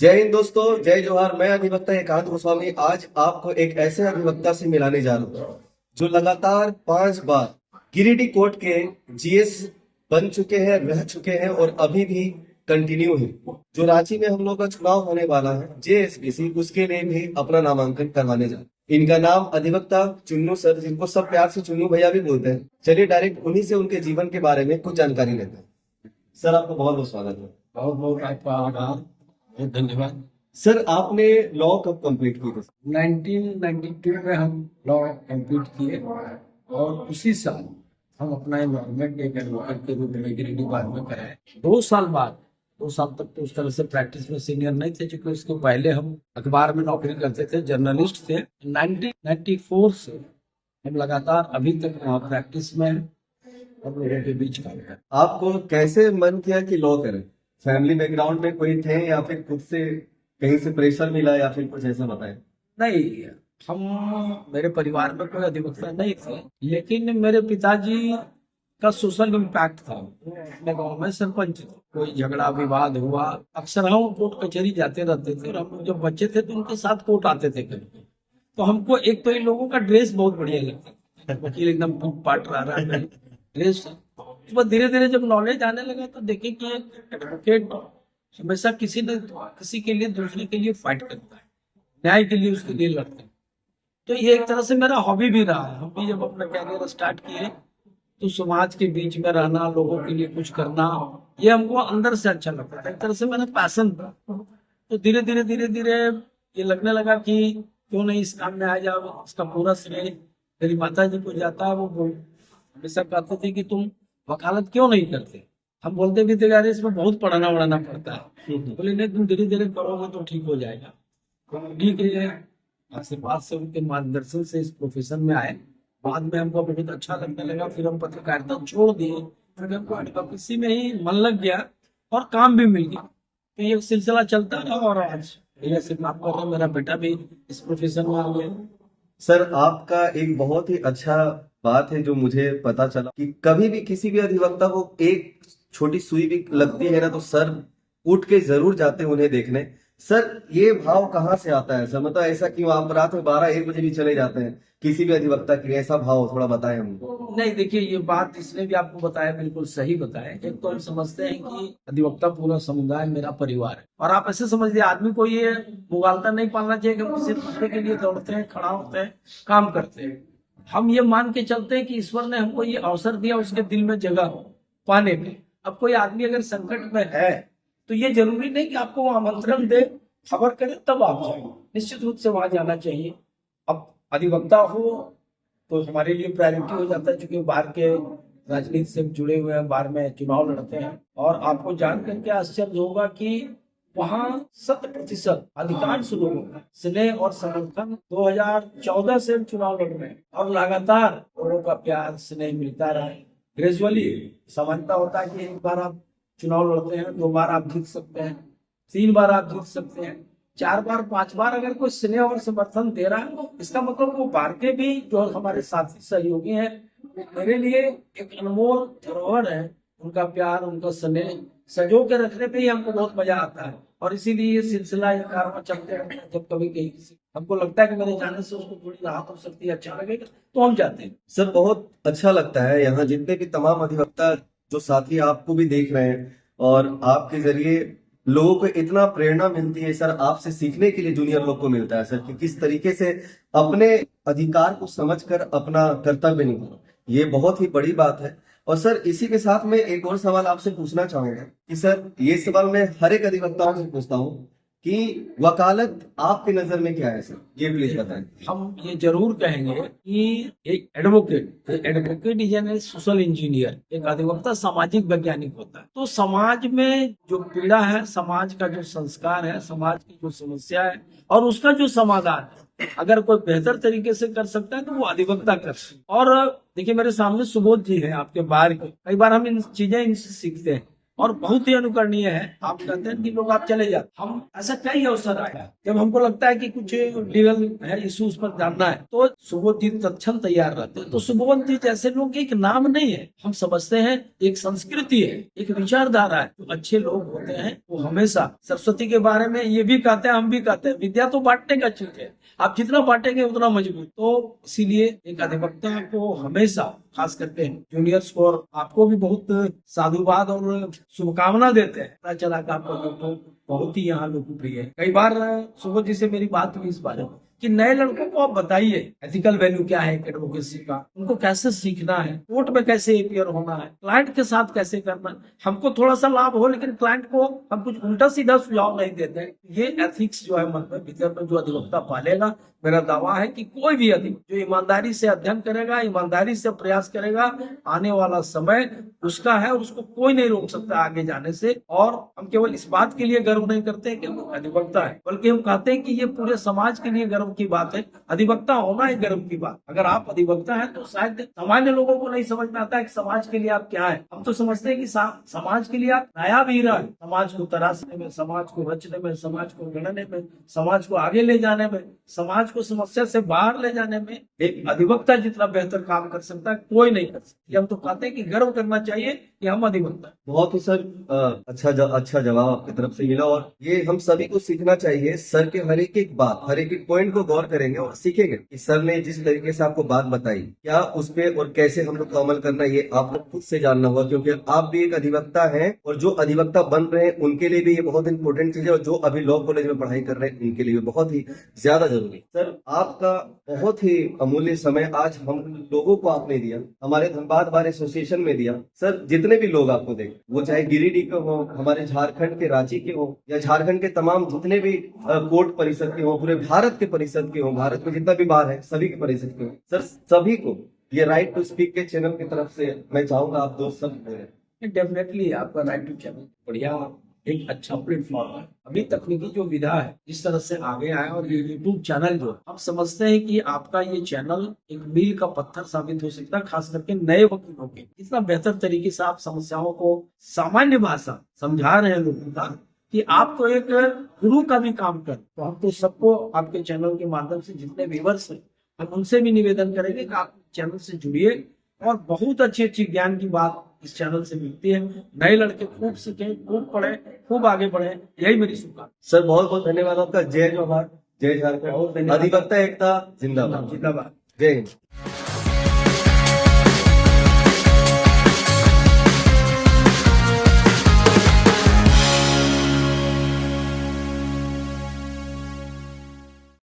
जय हिंद दोस्तों, जय जोहार। मैं अधिवक्ता एकांत गोस्वामी आज आपको एक ऐसे अधिवक्ता से मिलाने जा रहा हूँ जो लगातार 5 बार गिरिडीह कोर्ट के जीएस बन चुके हैं, रह चुके हैं और अभी भी कंटिन्यू है। जो रांची में हम लोग का चुनाव होने वाला है जेएसपीसी, उसके लिए भी अपना नामांकन करवाने जा रहे हैं। इनका नाम अधिवक्ता चुन्नू सर, जिनको सब प्यार से चुन्नू भैया भी बोलते हैं। चलिए डायरेक्ट उन्हीं से उनके जीवन के बारे में कुछ जानकारी लेते हैं। सर, आपका बहुत बहुत स्वागत है। बहुत बहुत आपका आभार, बहुत धन्यवाद। सर, आपने लॉ कब कंप्लीट की थी? 1992 में हम लॉ कंप्लीट किए और उसी साल हम अपना एनवायरमेंट एक एडवोकेट के रूप में गिरिडीह बार में कराए। 2 साल बाद, 2 साल तक तो उस तरह से प्रैक्टिस में सीनियर नहीं थे, क्योंकि उसके पहले हम अखबार में नौकरी करते थे, जर्नलिस्ट थे। 1994 से हम लगातार अभी तक वहाँ प्रैक्टिस में हम लोगों के बीच काम कर। आपको कैसे मन किया कि लॉ करें? फैमिली बैकग्राउंड में कोई थे या फिर खुद से कहीं से प्रेशर मिला या फिर कुछ ऐसा बताएं? नहीं, हम मेरे परिवार में कोई अधिवक्ता नहीं थे, लेकिन मेरे पिताजी का सोशल इम्पैक्ट था। वो अपने गांव में सरपंच थे। कोई झगड़ा विवाद हुआ, अक्सर हम कोर्ट कचहरी जाते रहते थे और हम लोग जब बच्चे थे तो उनके साथ कोर्ट आते थे कभी। तो हमको एक तो इन लोगों का ड्रेस बहुत बढ़िया लगता था, वकील एकदम फूट पाट रहा है ड्रेस। उसके बाद धीरे धीरे जब नॉलेज आने लगा तो देखे कि एक एडवोकेट हमेशा किसी न किसी के लिए, दूसरे के लिए फाइट करता है, न्याय के लिए उसके लिए लड़ते हैं। तो ये एक तरह से मेरा हॉबी भी रहा है। हम भी जब अपना कैरियर स्टार्ट किए तो समाज के बीच में रहना, लोगों के लिए कुछ करना, ये हमको अंदर से अच्छा लगता था। एक तरह से मेरा पैशन था। तो धीरे धीरे धीरे धीरे ये लगने लगा कि क्यों नहीं इस काम में आ जाओ। इसका पूरा श्रेय मेरी माता जी को जाता है। वो हमेशा कहते थे कि तुम वकालत क्यों नहीं करते। हम बोलते भी थे यार इसमें बहुत पढ़ाना वढ़ाना पड़ता है। बोले नहीं, तुम धीरे धीरे करोगे तो ठीक हो जाएगा। ठीक है, आशीर्वाद से, उनके मार्गदर्शन से इस प्रोफेशन में आए। बाद में हमको बहुत अच्छा लगने लगा। फिर हम पत्रकारिता छोड़ दिए, फिर हमको एडवोकेसी में ही मन लग गया और काम भी मिल गया। तो ये सिलसिला चलता रहा और आज ये सिर्फ आप कर रहे हैं, मेरा बेटा भी इस प्रोफेशन में आ गया। सर, आपका एक बहुत ही अच्छा बात है जो मुझे पता चला कि कभी भी किसी भी अधिवक्ता को एक छोटी सुई भी लगती है ना तो सर उठ के जरूर जाते हैं उन्हें देखने। सर, ये भाव कहाँ से आता है? सर, मतलब ऐसा क्यों आप रात में 12-1 बजे भी चले जाते हैं किसी भी अधिवक्ता के लिए? ऐसा भाव थोड़ा बताएं हमको। नहीं, देखिए, ये बात इसने भी आपको बताया, बिल्कुल सही बताया। एक तो हम समझते हैं कि अधिवक्ता पूरा समुदाय मेरा परिवार है, और आप ऐसे समझ लीजिए आदमी को ये मुगालता नहीं पालना चाहिए कि हम किसी दूसरे के लिए दौड़ते हैं, खड़ा होते हैं, काम करते हैं। हम ये मान के चलते हैं कि ईश्वर ने हमको ये अवसर दिया उसके दिल में जगह पाने में। अब कोई आदमी अगर संकट में है तो ये जरूरी नहीं कि आपको वो आमंत्रण दे, खबर करे तब आप जाए। निश्चित रूप से वहां जाना चाहिए। अब अधिवक्ता हो तो हमारे लिए प्रायोरिटी हो जाता है, क्योंकि बाहर के राजनीति से जुड़े हुए हैं, बाहर में चुनाव लड़ते हैं। और आपको जान करके आश्चर्य होगा कि वहाँ 100% अधिकांश लोगों का स्नेह और समर्थन 2014 से हम चुनाव लड़ रहे हैं और लगातार लोगों का प्यार स्नेह मिलता रहा है। ग्रेजुअली समानता होता है कि एक बार आप चुनाव लड़ते हैं, 2 बार आप जीत सकते हैं, 3 बार आप जीत सकते हैं, 4 बार 5 बार अगर कोई स्नेह और समर्थन दे रहा है, इसका मतलब वो बाहर के भी जो हमारे साथी सहयोगी हैं, मेरे लिए एक अनमोल धरोहर है। उनका प्यार, उनका स्नेह सजो के रखने पे ही हमको बहुत मजा आता है। और इसीलिए ये सिलसिला, ये कारवां चलते रहते हैं। जब कभी कहीं किसी हमको लगता है कि मेरे जाने से उसको थोड़ी राहत हो सकती है, अच्छा लगेगा, तो हम जाते हैं। सर, बहुत अच्छा लगता है यहाँ जितने भी तमाम अधिवक्ता जो साथी आपको भी देख रहे हैं और आपके जरिए लोगों को इतना प्रेरणा मिलती है। सर, आपसे सीखने के लिए जूनियर लोग को मिलता है सर कि किस तरीके से अपने अधिकार को समझकर अपना कर्तव्य निभाना, ये बहुत ही बड़ी बात है। और सर, इसी के साथ में एक और सवाल आपसे पूछना चाहूंगा कि सर, ये सवाल मैं हर एक अधिवक्ताओं से पूछता हूँ कि वकालत आपकी नजर में क्या है सर, ये प्लीज बताएं। हम ये जरूर कहेंगे कि एक advocate is an social engineer. एक अधिवक्ता सामाजिक वैज्ञानिक होता है। तो समाज में जो पीड़ा है, समाज का जो संस्कार है, समाज की जो समस्या है और उसका जो समाधान है, अगर कोई बेहतर तरीके से कर सकता है तो वो अधिवक्ता कर सकता है। और देखिए, मेरे सामने सुबोध जी हैं आपके बाहर के। कई बार हम इन चीजें इनसे सीखते हैं और बहुत ही अनुकरणीय है। आप कहते हैं कि लोग आप चले जाते, हम ऐसा कई अवसर आया जब हमको लगता है कि कुछ लीगल है इश्यूज पर जानना है तो सुबोधजीत तत्क्षण तैयार रहते हैं। तो सुबोधजीत जैसे लोग एक नाम नहीं है, हम समझते हैं एक संस्कृति है, एक विचारधारा है। जो अच्छे लोग होते हैं वो हमेशा सरस्वती के बारे में ये भी कहते हैं, हम भी कहते हैं, विद्या तो बांटने का चीज है, आप जितना बांटेंगे उतना मजबूत। तो इसीलिए एक अधिवक्ता को हमेशा, खास करके जूनियर्स को और आपको भी बहुत साधुवाद और शुभकामना देते हैं। पता चला कि आपका यूट्यूब बहुत ही यहाँ लोकप्रिय है। कई बार सुबोध जी से मेरी बात हुई इस बारे में कि नए लड़कों को आप बताइए एथिकल वैल्यू क्या है एडवोकेसी का, उनको कैसे सीखना है, कोर्ट में कैसे अपियर होना है, क्लाइंट के साथ कैसे करना है। हमको थोड़ा सा लाभ हो लेकिन क्लाइंट को हम कुछ उल्टा सीधा सुझाव नहीं देते। ये एथिक्स जो है मन में भीतर में जो अधिवक्ता पालेगा, मेरा दावा है कि कोई भी अधिवक्ता जो ईमानदारी से अध्ययन करेगा, ईमानदारी से प्रयास करेगा, आने वाला समय उसका है और उसको कोई नहीं रोक सकता आगे जाने से। और हम केवल इस बात के लिए गर्व नहीं करते कि हम अधिवक्ता है, बल्कि हम कहते हैं कि ये पूरे समाज के लिए गर्व की बात है। अधिवक्ता होना एक गर्व की बात। अगर आप अधिवक्ता हैं तो शायद सामान्य लोगों को नहीं समझ में आता है कि समाज के लिए आप क्या है। हम तो समझते हैं कि समाज के लिए आप नया वीरा है, समाज को तराशने में, समाज को रचने में, समाज को गढ़ने में, समाज को आगे ले जाने में, समाज को समस्या से बाहर ले जाने में एक अधिवक्ता जितना बेहतर काम कर सकता है कोई नहीं कर सकता। हम तो कहते हैं कि गर्व करना चाहिए कि हम अधिवक्ता हैं। बहुत ही सर अच्छा जवाब आपकी तरफ से मिला और ये हम सभी को सीखना चाहिए। सर के हर एक बात, हर एक पॉइंट को गौर करेंगे और सीखेंगे कि सर ने जिस तरीके से आपको बात बताई क्या उस पे और कैसे हम लोग को अमल करना है, ये आप लोग खुद से जानना होगा, क्योंकि आप भी एक अधिवक्ता हैं और जो अधिवक्ता बन रहे हैं उनके लिए भी ये बहुत इंपॉर्टेंट चीज है और जो अभी लॉ कॉलेज में पढ़ाई कर रहे हैं उनके लिए भी बहुत ही ज्यादा जरूरी। सर आपका बहुत ही अमूल्य समय आज हम लोगों को आपने दिया, हमारे धनबाद बार एसोसिएशन में दिया। सर जितने भी लोग आपको देखें, वो चाहे गिरिडीह के हो, हमारे झारखंड के रांची के हो, या झारखंड के तमाम जितने भी कोर्ट परिषद के हो, पूरे भारत के परिषद के हो, भारत में जितना भी बार है सभी के परिषद के हो, सर सभी को ये राइट टू स्पीक के चैनल की तरफ से मैं चाहूंगा आप दोस्त सब बोलें। डेफिनेटली आपका राइट टू चैनल बढ़िया एक अच्छा प्लेटफॉर्म है। अभी तकनीकी जो विधा है जिस तरह से आगे आया और ये यूट्यूब चैनल जो है, हम समझते हैं कि आपका ये चैनल एक मील का पत्थर साबित हो सकता है, खास करके नए वकीलों के। इतना बेहतर तरीके से आप समस्याओं को सामान्य भाषा समझा रहे हैं लोगों का कि आप तो एक गुरु का भी काम कर। तो हम तो सबको आपके चैनल के माध्यम से जितने व्यूअर्स हैं हम उनसे भी निवेदन करेंगे कि आप चैनल से जुड़िए और बहुत अच्छी अच्छी ज्ञान की बात इस चैनल से मिलती है। नए लड़के खूब सीखें, खूब पढ़ें, खूब आगे बढ़ें, यही मेरी शुभकामना। सर बहुत बहुत धन्यवाद आपका। जय जोहार, जय झारखंड, अधिवक्ता एकता जिंदाबाद। जिंदाबाद। जय हिंद।